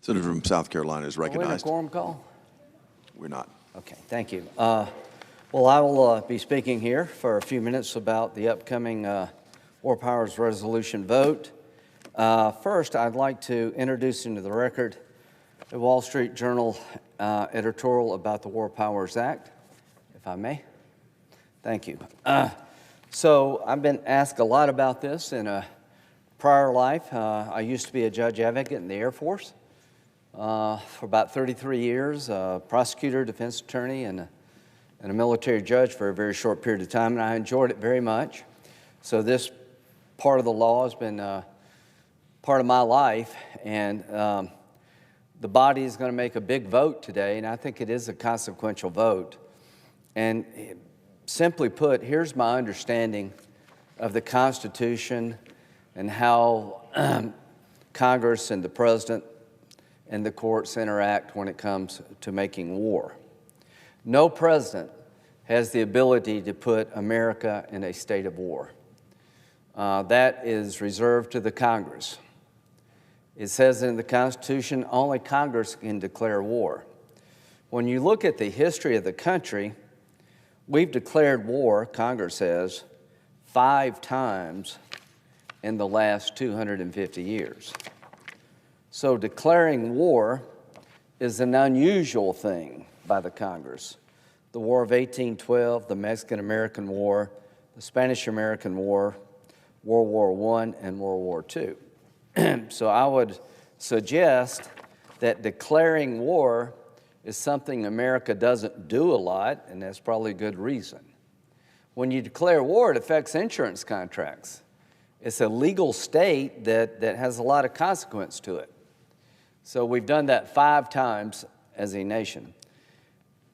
Senator from South Carolina is Are we in a recognized. quorum call? We're not. Okay, thank you. Well, I will be speaking here for a few minutes about the upcoming War Powers Resolution vote. First, I'd like to introduce into the record a Wall Street Journal editorial about the War Powers Act, if I may. Thank you. So I've been asked a lot about this in a prior life. I used to be a judge advocate in the Air Force for about 33 years, prosecutor, defense attorney, and a military judge for a very short period of time, and I enjoyed it very much. So this part of the law has been part of my life, and the body is going to make a big vote today, and I think it is a consequential vote. And simply put, here's my understanding of the Constitution and how Congress and the President and the courts interact when it comes to making war. No president has the ability to put America in a state of war. That is reserved to the Congress. It says in the Constitution, only Congress can declare war. When you look at the history of the country, we've declared war, Congress has, 5 times in the last 250 years. So declaring war is an unusual thing by the Congress. The War of 1812, the Mexican-American War, the Spanish-American War, World War I, and World War II. So I would suggest that declaring war is something America doesn't do a lot, and that's probably a good reason. When you declare war, it affects insurance contracts. It's a legal state that has a lot of consequence to it. So we've done that 5 times as a nation.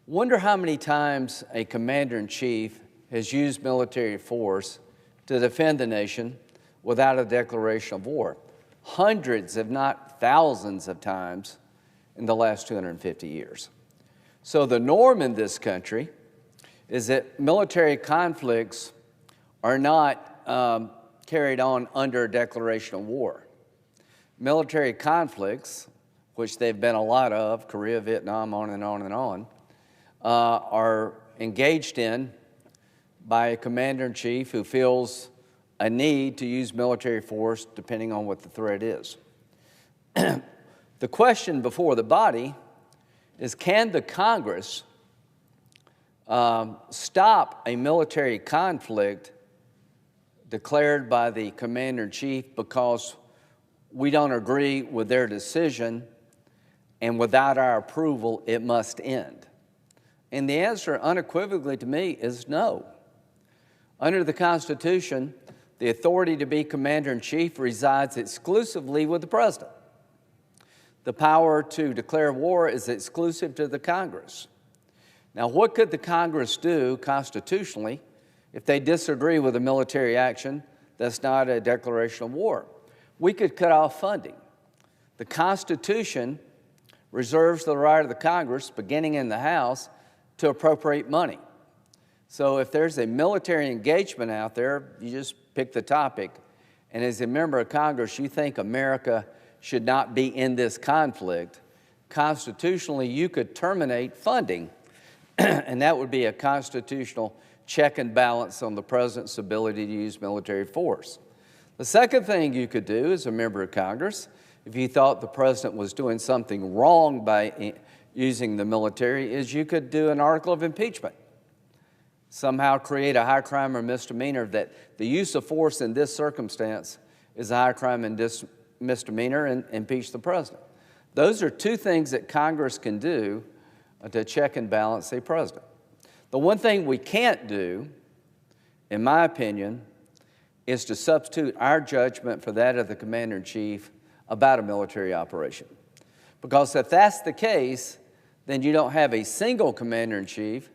Wonder how many times a commander-in-chief has used military force to defend the nation without a declaration of war. Hundreds, if not thousands of times in the last 250 years. So the norm in this country is that military conflicts are not carried on under a declaration of war. Military conflicts, which they've been a lot of, Korea, Vietnam, on and on and on, are engaged in by a commander-in-chief who feels a need to use military force depending on what the threat is. The question before the body is, can the Congress stop a military conflict declared by the commander-in-chief because we don't agree with their decision, and without our approval, it must end? And the answer unequivocally to me is no. Under the Constitution, the authority to be commander-in-chief resides exclusively with the president. The power to declare war is exclusive to the Congress. Now, what could the Congress do constitutionally if they disagree with a military action that's not a declaration of war? We could cut off funding. The Constitution reserves the right of the Congress, beginning in the House, to appropriate money. So if there's a military engagement out there, you just pick the topic, and as a member of Congress, you think America should not be in this conflict, constitutionally, you could terminate funding, and that would be a constitutional check and balance on the president's ability to use military force. The second thing you could do as a member of Congress, if you thought the president was doing something wrong by using the military, is you could do an article of impeachment. Somehow create a high crime or misdemeanor that the use of force in this circumstance is a high crime and misdemeanor, and impeach the president. Those are 2 things that Congress can do to check and balance a president. The one thing we can't do, in my opinion, is to substitute our judgment for that of the commander-in-chief about a military operation. Because if that's the case, then you don't have a single commander-in-chief,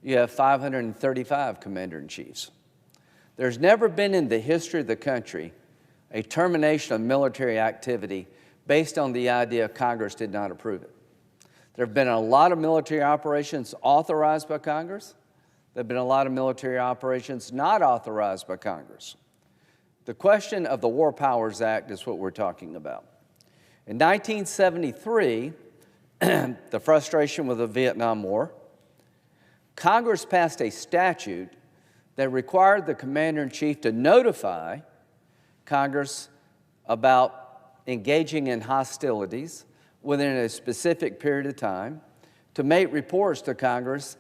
you have 535 commander-in-chiefs. There's never been in the history of the country a termination of military activity based on the idea Congress did not approve it. There have been a lot of military operations authorized by Congress. There have been a lot of military operations not authorized by Congress. The question of the War Powers Act is what we're talking about. In 1973, the frustration with the Vietnam War, Congress passed a statute that required the commander-in-chief to notify Congress about engaging in hostilities within a specific period of time, to make reports to Congress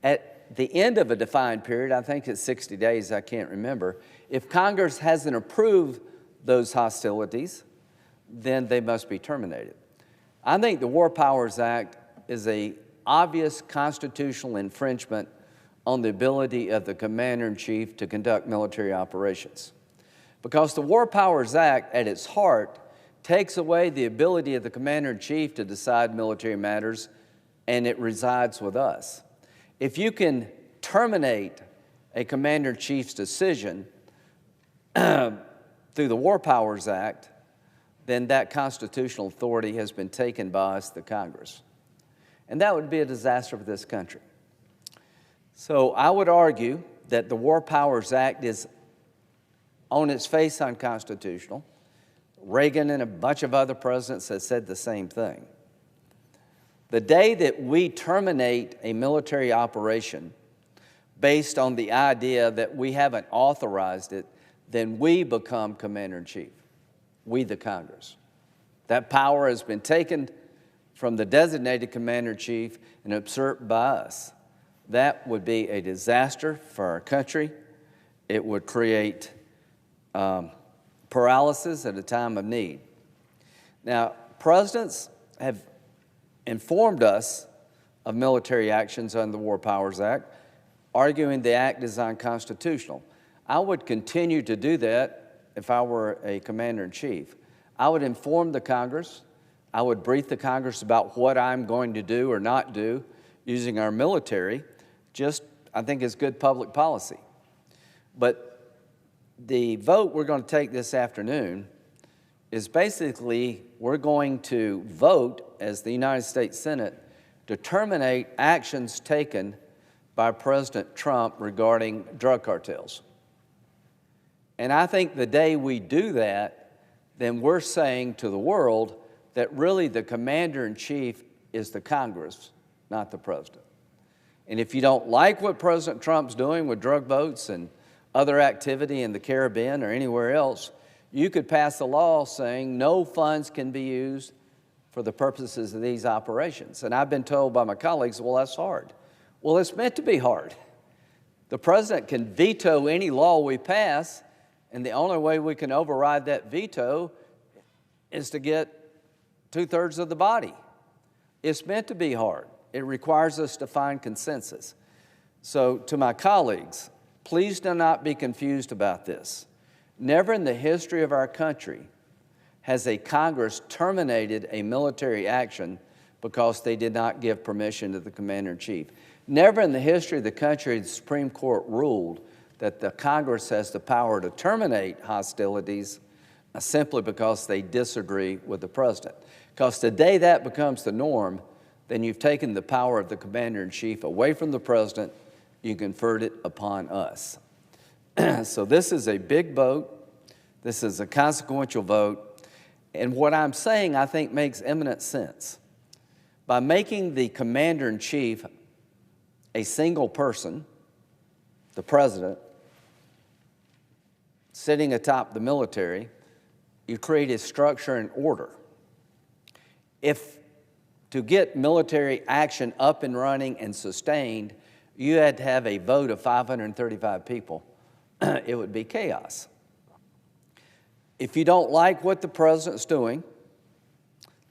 at the end of a defined period. I think it's 60 days, I can't remember. If Congress hasn't approved those hostilities, then they must be terminated. I think the War Powers Act is an obvious constitutional infringement on the ability of the commander-in-chief to conduct military operations. Because the War Powers Act, at its heart, takes away the ability of the commander-in-chief to decide military matters, and it resides with us. If you can terminate a commander-in-chief's decision through the War Powers Act, then that constitutional authority has been taken by us, the Congress. And that would be a disaster for this country. So I would argue that the War Powers Act is on its face unconstitutional. Reagan and a bunch of other presidents have said the same thing. The day that we terminate a military operation based on the idea that we haven't authorized it, then we become commander-in-chief, we the Congress. That power has been taken from the designated commander-in-chief and usurped by us. That would be a disaster for our country. It would create paralysis at a time of need. Now, presidents have informed us of military actions under the War Powers Act, arguing the act is unconstitutional. I would continue to do that if I were a commander-in-chief. I would inform the Congress. I would brief the Congress about what I'm going to do or not do using our military. I think is good public policy. But the vote we're going to take this afternoon is basically we're going to vote as the United States Senate to terminate actions taken by President Trump regarding drug cartels. And I think the day we do that, then we're saying to the world that really the commander-in-chief is the Congress, not the president. And if you don't like what President Trump's doing with drug boats and other activity in the Caribbean or anywhere else, you could pass a law saying no funds can be used for the purposes of these operations. And I've been told by my colleagues, well, that's hard. Well, it's meant to be hard. The president can veto any law we pass, and the only way we can override that veto is to get 2/3 of the body. It's meant to be hard. It requires us to find consensus. So to my colleagues, please do not be confused about this. Never in the history of our country has a Congress terminated a military action because they did not give permission to the commander-in-chief. Never in the history of the country has the Supreme Court ruled that the Congress has the power to terminate hostilities simply because they disagree with the president. Because today that becomes the norm, then you've taken the power of the commander-in-chief away from the president, you conferred it upon us. So this is a big vote. This is a consequential vote. And what I'm saying, I think, makes eminent sense. By making the commander-in-chief a single person, the president, sitting atop the military, you create a structure and order. If to get military action up and running and sustained, you had to have a vote of 535 people, it would be chaos. If you don't like what the president's doing,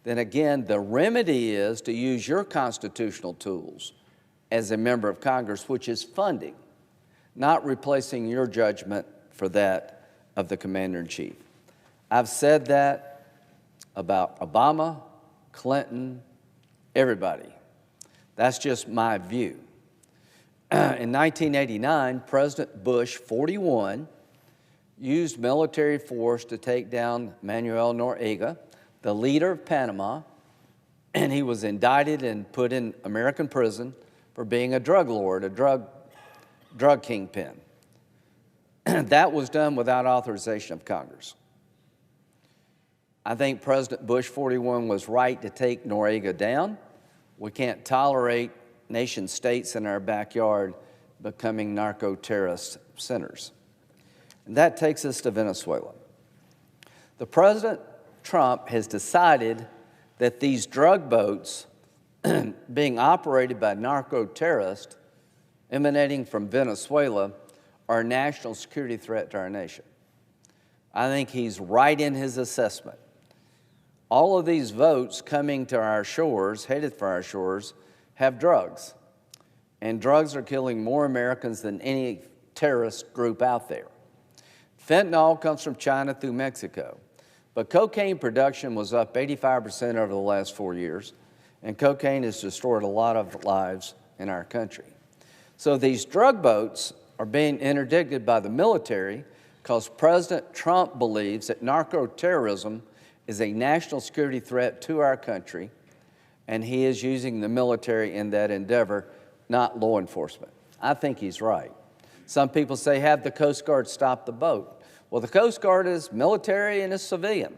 then again, the remedy is to use your constitutional tools as a member of Congress, which is funding, not replacing your judgment for that of the commander-in-chief. I've said that about Obama, Clinton, everybody. That's just my view. In 1989, President Bush, 41, used military force to take down Manuel Noriega, the leader of Panama, and he was indicted and put in American prison for being a drug lord, a drug kingpin. That was done without authorization of Congress. I think President Bush 41 was right to take Noriega down. We can't tolerate nation states in our backyard becoming narco-terrorist centers. And that takes us to Venezuela. The President Trump has decided that these drug boats being operated by narco-terrorists emanating from Venezuela are a national security threat to our nation. I think he's right in his assessment. All of these boats coming to our shores, headed for our shores, have drugs. And drugs are killing more Americans than any terrorist group out there. Fentanyl comes from China through Mexico. But cocaine production was up 85% over the last 4 years, and cocaine has destroyed a lot of lives in our country. So these drug boats are being interdicted by the military because President Trump believes that narco-terrorism is a national security threat to our country, and he is using the military in that endeavor, not law enforcement. I think he's right. Some people say, have the Coast Guard stop the boat. Well, the Coast Guard is military and is civilian.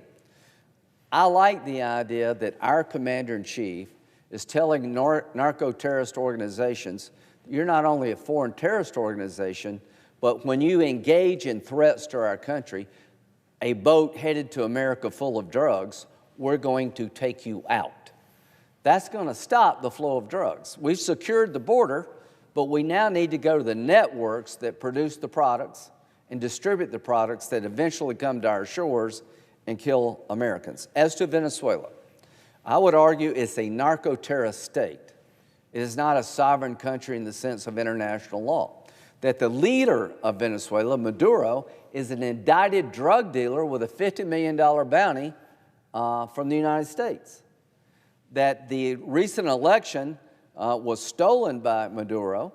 I like the idea that our commander-in-chief is telling narco-terrorist organizations, you're not only a foreign terrorist organization, but when you engage in threats to our country, a boat headed to America full of drugs, we're going to take you out. That's going to stop the flow of drugs. We've secured the border, but we now need to go to the networks that produce the products and distribute the products that eventually come to our shores and kill Americans. As to Venezuela, I would argue it's a narco-terrorist state. It is not a sovereign country in the sense of international law. That the leader of Venezuela, Maduro, is an indicted drug dealer with a $50 million bounty from the United States. That the recent election was stolen by Maduro.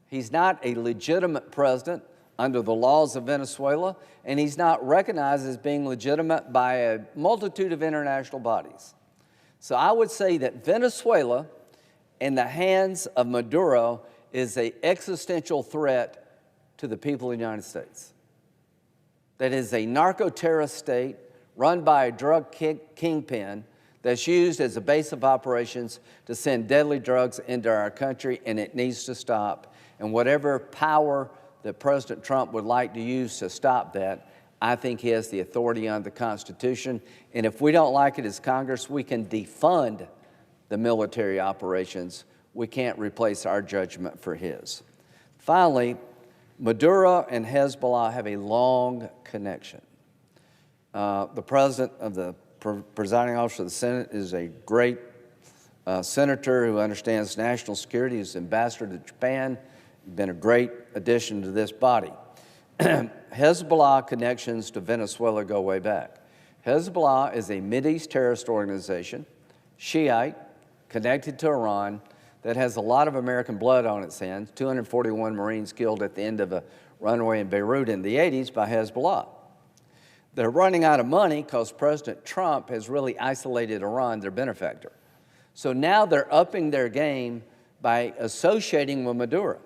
He's not a legitimate president under the laws of Venezuela, and he's not recognized as being legitimate by a multitude of international bodies. So I would say that Venezuela, in the hands of Maduro, is an existential threat to the people of the United States. That is a narco-terrorist state run by a drug kingpin that's used as a base of operations to send deadly drugs into our country, and it needs to stop. And whatever power that President Trump would like to use to stop that, I think he has the authority under the Constitution. And if we don't like it as Congress, we can defund the military operations. We can't replace our judgment for his. Finally, Maduro and Hezbollah have a long connection. The president of the presiding officer of the Senate is a great senator who understands national security. He's ambassador to Japan. He's been a great addition to this body. Hezbollah connections to Venezuela go way back. Hezbollah is a Mideast terrorist organization, Shiite, connected to Iran, that has a lot of American blood on its hands, 241 Marines killed at the end of a runway in Beirut in the 80s by Hezbollah. They're running out of money because President Trump has really isolated Iran, their benefactor. So now they're upping their game by associating with Maduro.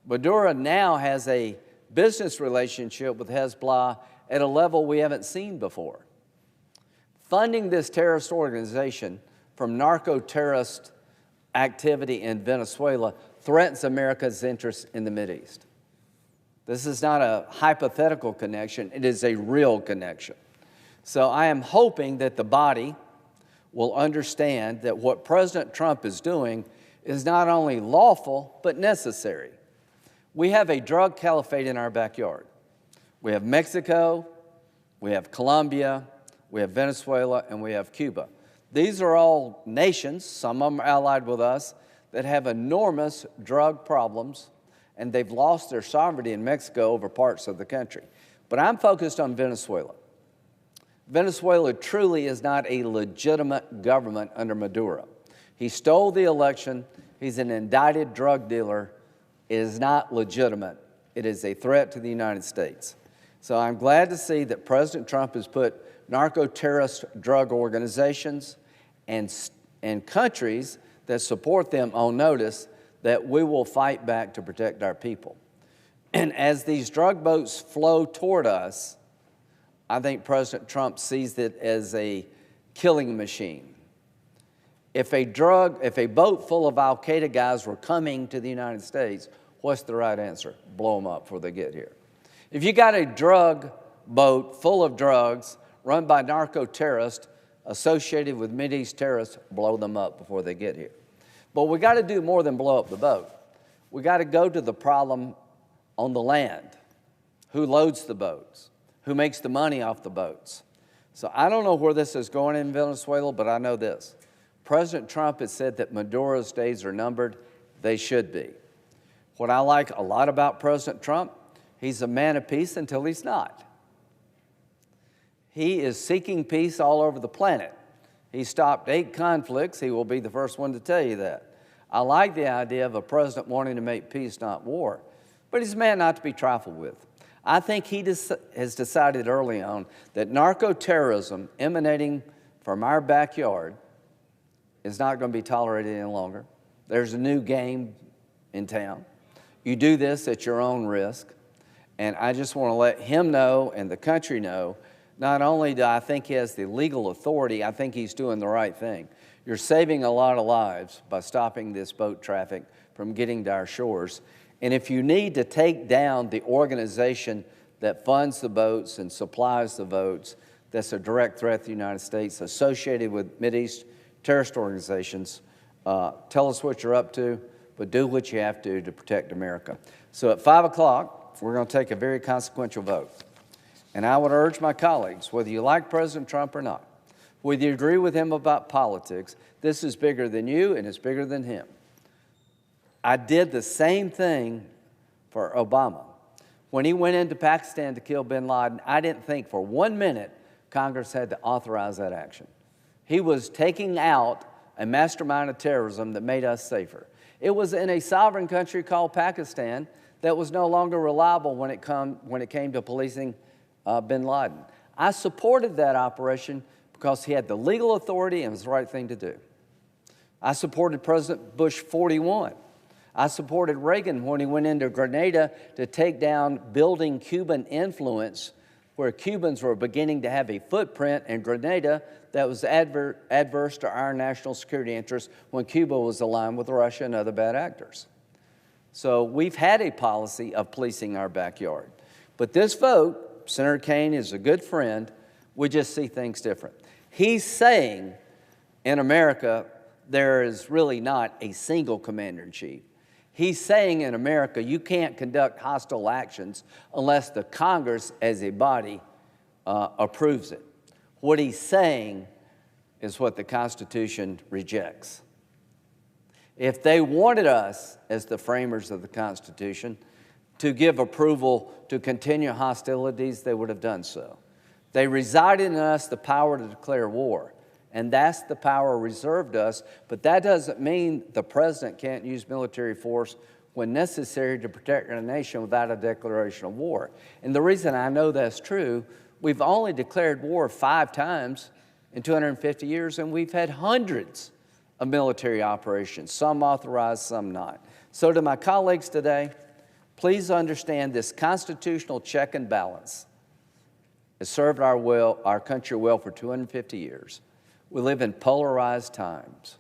Maduro now has a business relationship with Hezbollah at a level we haven't seen before. Funding this terrorist organization from narco-terrorist activity in Venezuela threatens America's interests in the Mideast. This is not a hypothetical connection, it is a real connection. So I am hoping that the body will understand that what President Trump is doing is not only lawful, but necessary. We have a drug caliphate in our backyard. We have Mexico, we have Colombia, we have Venezuela, and we have Cuba. These are all nations, some of them are allied with us, that have enormous drug problems, and they've lost their sovereignty in Mexico over parts of the country. But I'm focused on Venezuela. Venezuela truly is not a legitimate government under Maduro. He stole the election. He's an indicted drug dealer. It is not legitimate. It is a threat to the United States. So I'm glad to see that President Trump has put narco-terrorist drug organizations and countries that support them on notice that we will fight back to protect our people. And as these drug boats flow toward us, I think President Trump sees it as a killing machine. If a boat full of al-Qaeda guys were coming to the United States, what's the right answer? Blow them up before they get here. If you got a drug boat full of drugs run by narco-terrorists associated with Mideast terrorists, blow them up before they get here. But we got to do more than blow up the boat. We got to go to the problem on the land. Who loads the boats? Who makes the money off the boats? So I don't know where this is going in Venezuela, but I know this. President Trump has said that Maduro's days are numbered. They should be. What I like a lot about President Trump, he's a man of peace until he's not. He is seeking peace all over the planet. He stopped 8 conflicts. He will be the first one to tell you that. I like the idea of a president wanting to make peace, not war. But he's a man not to be trifled with. I think he has decided early on that narco-terrorism emanating from our backyard is not going to be tolerated any longer. There's a new game in town. You do this at your own risk. And I just want to let him know and the country know, not only do I think he has the legal authority, I think he's doing the right thing. You're saving a lot of lives by stopping this boat traffic from getting to our shores. And if you need to take down the organization that funds the boats and supplies the boats, that's a direct threat to the United States associated with Mideast terrorist organizations, tell us what you're up to, but do what you have to protect America. So at 5 o'clock, we're going to take a very consequential vote. And I would urge my colleagues, whether you like President Trump or not, whether you agree with him about politics, this is bigger than you and it's bigger than him. I did the same thing for Obama. When he went into Pakistan to kill bin Laden, I didn't think for 1 minute Congress had to authorize that action. He was taking out a mastermind of terrorism that made us safer. It was in a sovereign country called Pakistan that was no longer reliable when it came to policing bin Laden. I supported that operation because he had the legal authority and it was the right thing to do. I supported President Bush 41. I supported Reagan when he went into Grenada to take down building Cuban influence, where Cubans were beginning to have a footprint in Grenada that was adverse to our national security interests when Cuba was aligned with Russia and other bad actors. So we've had a policy of policing our backyard. But this vote, Senator Kaine is a good friend, we just see things different. He's saying in America there is really not a single commander-in-chief. He's saying in America you can't conduct hostile actions unless the Congress as a body approves it. What he's saying is what the Constitution rejects. If they wanted us, as the framers of the Constitution, to give approval to continue hostilities, they would have done so. They resided in us the power to declare war, and that's the power reserved us, but that doesn't mean the president can't use military force when necessary to protect our nation without a declaration of war. And the reason I know that's true, we've only declared war 5 times in 250 years, and we've had hundreds of military operations, some authorized, some not. So to my colleagues today, please understand this constitutional check and balance has served our country well for 250 years. We live in polarized times.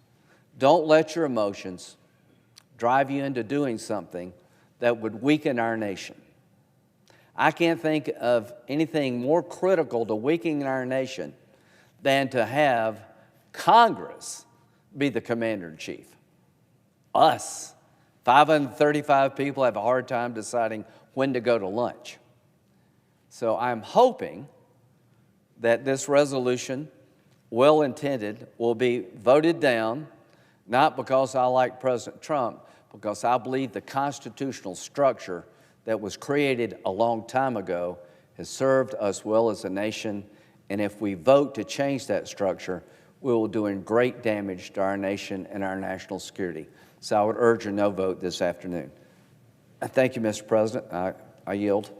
Don't let your emotions drive you into doing something that would weaken our nation. I can't think of anything more critical to weakening our nation than to have Congress be the commander-in-chief. Us, 535 people, have a hard time deciding when to go to lunch. So I'm hoping that this resolution, well-intended, will be voted down, not because I like President Trump, because I believe the constitutional structure that was created a long time ago has served us well as a nation, and if we vote to change that structure, we will do great damage to our nation and our national security. So I would urge a no vote this afternoon. Thank you, Mr. President. I yield.